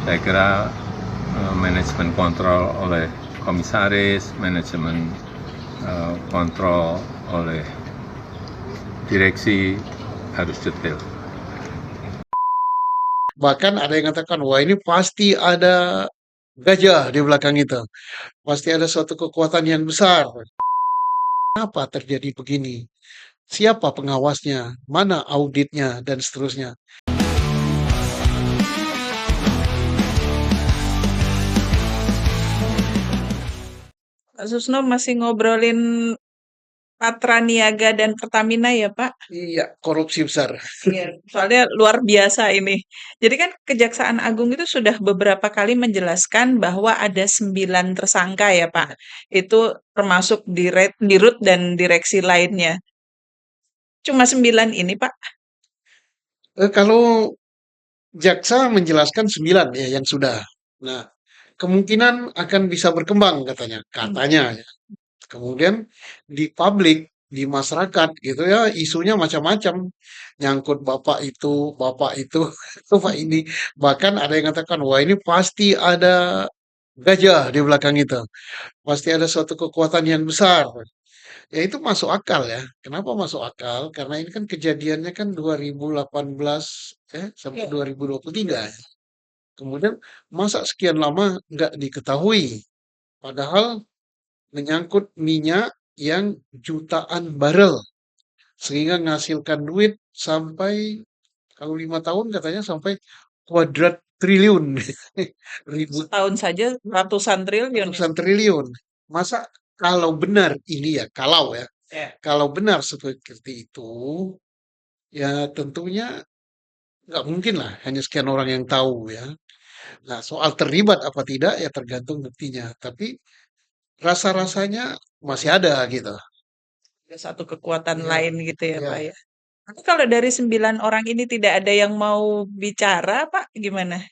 Saya kira manajemen kontrol oleh komisaris, manajemen kontrol oleh direksi harus detail. Bahkan ada yang katakan, wah ini pasti ada gajah di belakang itu. Pasti ada suatu kekuatan yang besar. Kenapa terjadi begini? Siapa pengawasnya? Mana auditnya? Dan seterusnya. Pak Susno masih ngobrolin Patra Niaga dan Pertamina ya Pak? Iya, korupsi besar. Iya, soalnya luar biasa ini. Jadi kan Kejaksaan Agung itu sudah beberapa kali menjelaskan bahwa ada 9 tersangka ya Pak. Itu termasuk dirut dan direksi lainnya. Cuma 9 ini Pak. Kalau jaksa menjelaskan 9 ya yang sudah. Nah, kemungkinan akan bisa berkembang katanya. Katanya ya. Kemudian di publik, di masyarakat gitu ya, isunya macam-macam. Nyangkut bapak itu, bapak ini. Bahkan ada yang katakan, wah ini pasti ada gajah di belakang itu. Pasti ada suatu kekuatan yang besar. Ya itu masuk akal ya. Kenapa masuk akal? Karena ini kan kejadiannya kan 2018 ya, sampai 2023 ya. Kemudian masa sekian lama nggak diketahui. Padahal menyangkut minyak yang jutaan barel. Sehingga menghasilkan duit sampai, kalau 5 tahun katanya sampai kuadrat triliun. Ribu Setahun saja ratusan triliun ya. ratusan triliun. Masa kalau benar ini ya, Ya. kalau benar seperti itu, ya tentunya nggak mungkin lah hanya sekian orang yang tahu ya. Nah, soal terlibat apa tidak ya tergantung buktinya. Tapi rasa-rasanya masih ada gitu. Ada satu kekuatan Ya, lain gitu ya Pak ya. ya. Tapi kalau dari 9 orang ini tidak ada yang mau bicara Pak, gimana?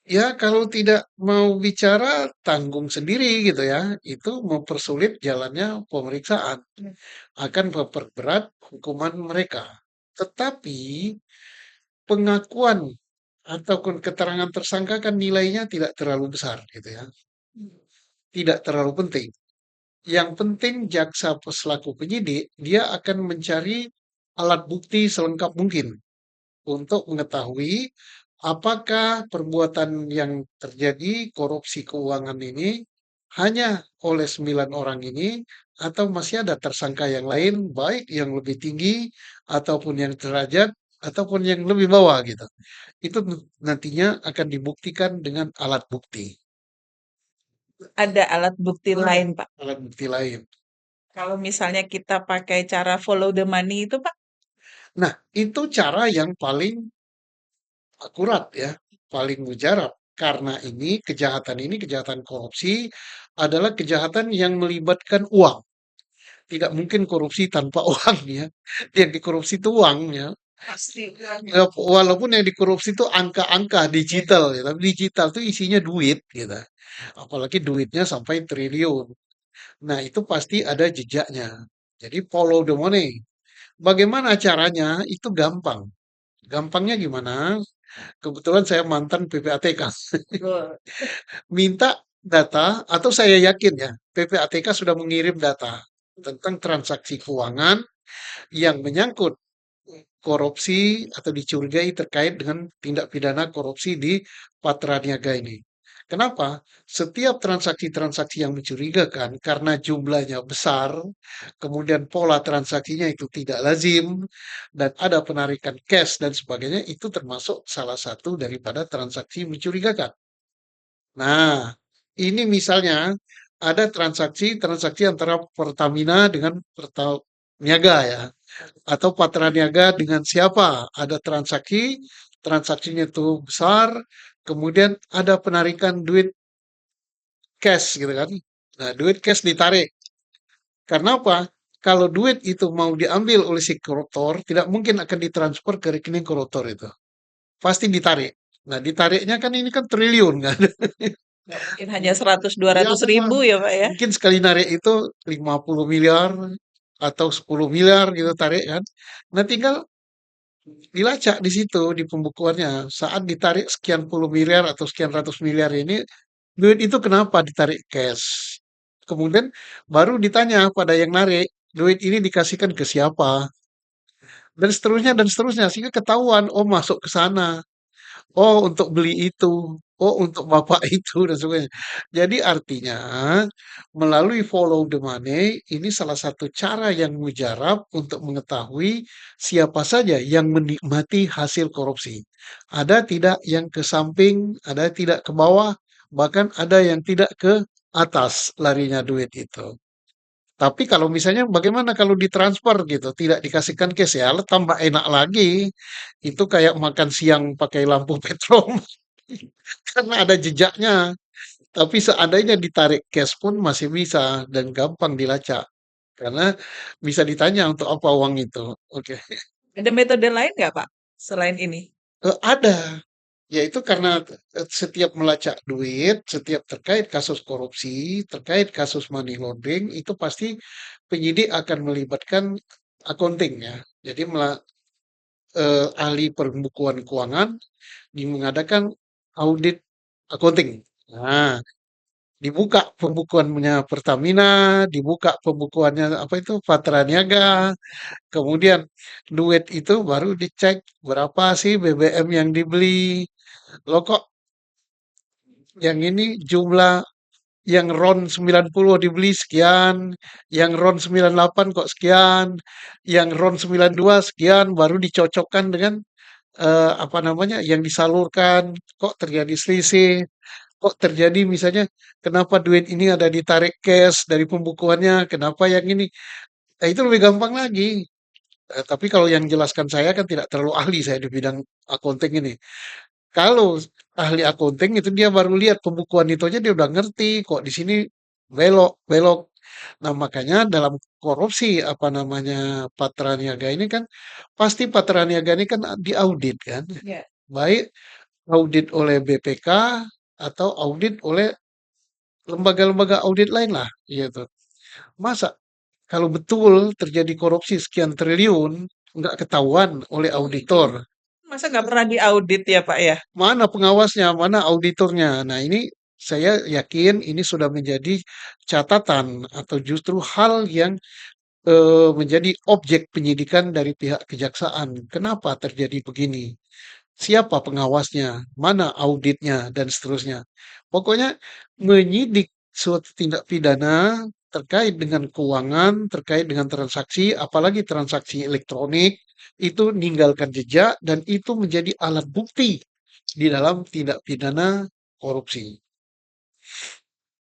Ya, kalau tidak mau bicara tanggung sendiri gitu ya. Itu mempersulit jalannya pemeriksaan. Akan memperberat hukuman mereka. Tetapi pengakuan ataupun keterangan tersangka kan nilainya tidak terlalu besar gitu ya. Tidak terlalu penting. Yang penting jaksa selaku penyidik dia akan mencari alat bukti selengkap mungkin untuk mengetahui apakah perbuatan yang terjadi korupsi keuangan ini hanya oleh 9 orang ini atau masih ada tersangka yang lain baik yang lebih tinggi ataupun yang derajat ataupun yang lebih bawah gitu. Itu nantinya akan dibuktikan dengan alat bukti. Ada alat bukti lain Pak. Alat bukti lain. Kalau misalnya kita pakai cara follow the money itu Pak, Nah, itu cara yang paling akurat ya, paling mujarab. Karena ini kejahatan korupsi adalah kejahatan yang melibatkan uang. Tidak mungkin korupsi tanpa uang ya. Yang dikorupsi itu uang ya. pasti Ya, walaupun yang dikorupsi itu angka-angka digital ya, tapi digital itu isinya duit gitu. Apalagi duitnya sampai triliun. Nah, itu pasti ada jejaknya. Jadi follow the money. Bagaimana caranya? Itu gampang. Gampangnya gimana? Kebetulan saya mantan PPATK. Minta data, atau saya yakin ya, PPATK sudah mengirim data tentang transaksi keuangan yang menyangkut korupsi atau dicurigai terkait dengan tindak pidana korupsi di Patra Niaga ini. Kenapa? Setiap transaksi-transaksi yang mencurigakan karena jumlahnya besar, kemudian pola transaksinya itu tidak lazim, dan ada penarikan cash dan sebagainya, itu termasuk salah satu daripada transaksi mencurigakan. Nah, ini misalnya ada transaksi-transaksi antara Pertamina dengan Niaga ya, atau Patra Niaga dengan siapa? Ada transaksi, transaksinya itu besar, kemudian ada penarikan duit cash gitu kan. Nah, duit cash ditarik. Karena apa? Kalau duit itu mau diambil oleh si koruptor, tidak mungkin akan ditransfer ke rekening koruptor itu. Pasti ditarik. Nah, ditariknya kan ini kan triliun kan. nggak mungkin hanya 100-200 Ya, ribu ya Pak ya. mungkin sekali narik itu 50 miliar atau 10 miliar gitu tarik kan. Nah, tinggal dilacak di situ di pembukuannya. Saat ditarik sekian puluh miliar atau sekian ratus miliar ini, duit itu kenapa ditarik cash? Kemudian baru ditanya pada yang narik, duit ini dikasihkan ke siapa? Dan seterusnya, sehingga ketahuan, oh masuk ke sana. Oh, untuk beli itu. Oh, untuk bapak itu dan sebagainya. Jadi artinya melalui follow the money ini salah satu cara yang mujarab untuk mengetahui siapa saja yang menikmati hasil korupsi. Ada tidak yang ke samping, ada tidak ke bawah, bahkan ada yang tidak ke atas larinya duit itu. Tapi kalau misalnya bagaimana kalau ditransfer gitu, tidak dikasihkan cash ya, tambah enak lagi. Itu kayak makan siang pakai lampu petrol karena ada jejaknya. Tapi seandainya ditarik cash pun masih bisa dan gampang dilacak. Karena bisa ditanya untuk apa uang itu. Oke. Ada metode lain nggak, Pak, selain ini? Ada. Yaitu karena setiap melacak duit, setiap terkait kasus korupsi, terkait kasus money laundering, itu pasti penyidik akan melibatkan accounting ya. Jadi ahli pembukuan keuangan mengadakan audit accounting. Nah, dibuka pembukuannya Pertamina, dibuka pembukuannya apa itu Patra Niaga, kemudian duit itu baru dicek berapa sih BBM yang dibeli. Loh kok yang ini jumlah yang RON 90 dibeli sekian, yang RON 98 kok sekian, yang RON 92 sekian, baru dicocokkan dengan apa namanya yang disalurkan, kok terjadi selisih, kok terjadi misalnya kenapa duit ini ada ditarik cash dari pembukuannya, kenapa yang ini. Nah, itu lebih gampang lagi. Tapi kalau yang jelaskan saya kan tidak terlalu ahli saya di bidang accounting ini. Kalau ahli accounting itu dia baru lihat pembukuan itu aja dia udah ngerti kok di sini belok, belok. Nah, makanya dalam korupsi apa namanya patra niaga ini kan pasti patra niaga ini kan diaudit kan, Ya. baik audit oleh BPK atau audit oleh lembaga-lembaga audit lain lah, gitu. Masa kalau betul terjadi korupsi sekian triliun nggak ketahuan oleh auditor, Masa nggak pernah diaudit ya, Pak, ya? mana pengawasnya, mana auditornya? Nah, ini saya yakin ini sudah menjadi catatan atau justru hal yang menjadi objek penyidikan dari pihak kejaksaan. Kenapa terjadi begini? Siapa pengawasnya? Mana auditnya? Dan seterusnya. Pokoknya menyidik suatu tindak pidana terkait dengan keuangan, terkait dengan transaksi, apalagi transaksi elektronik, itu meninggalkan jejak dan itu menjadi alat bukti di dalam tindak pidana korupsi.